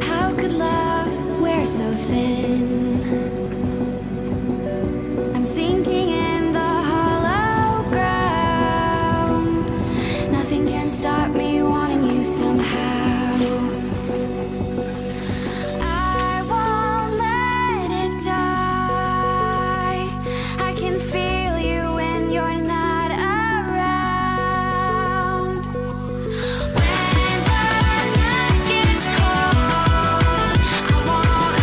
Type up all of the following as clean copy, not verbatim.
How could love wear so thin? I'm sinking in the hollow ground. Nothing can stop me wanting you somehow. I won't let it die. I can feel you when you're not around. When the night gets cold, I won't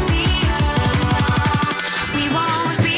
be alone. We won't be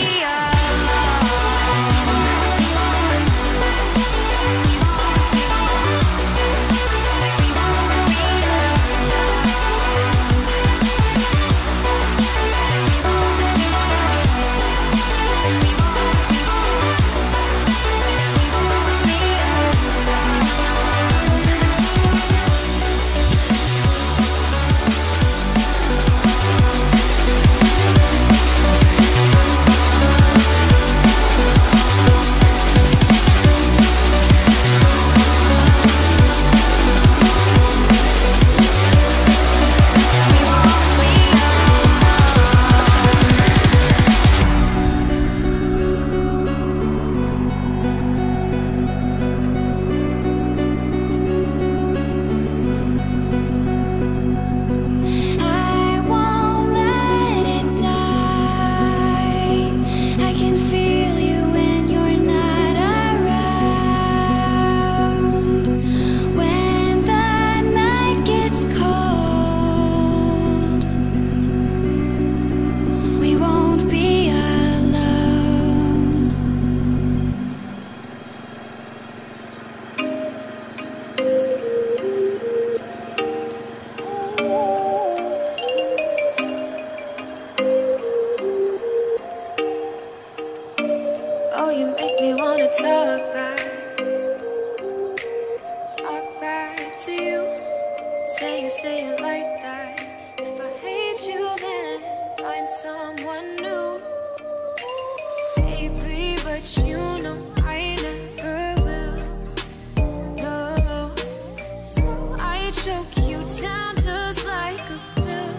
I won't let it die. I can feel you when you're not around. When the night gets cold, we won't be alone. Oh, you make me wanna talk back to you. Say it like that. If I hate you, then find someone new. Baby, but you know I never will. No, so I choke you down just like a pill.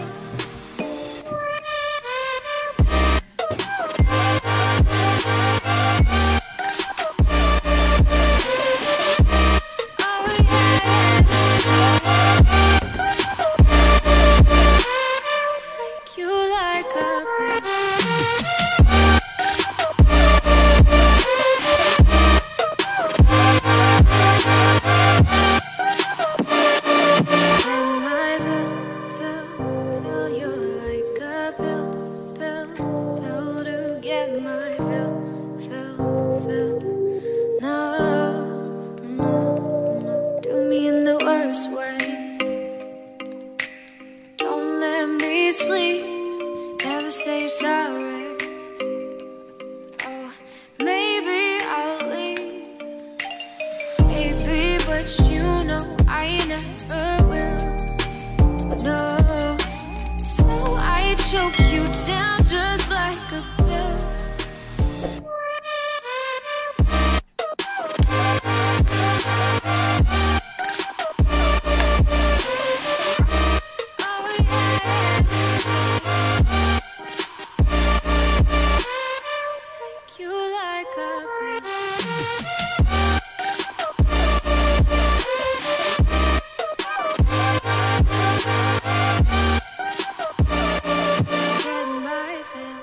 Oh yeah, take you like a pill. Then I feel you like a pill to get my fill. No, do me in the worst way. Don't let me sleep, never say sorry. Oh, maybe I'll leave. Baby, but you know I never will. No, so I choke you down just like a pill. Oh yeah, take you like a pill. Get my fill.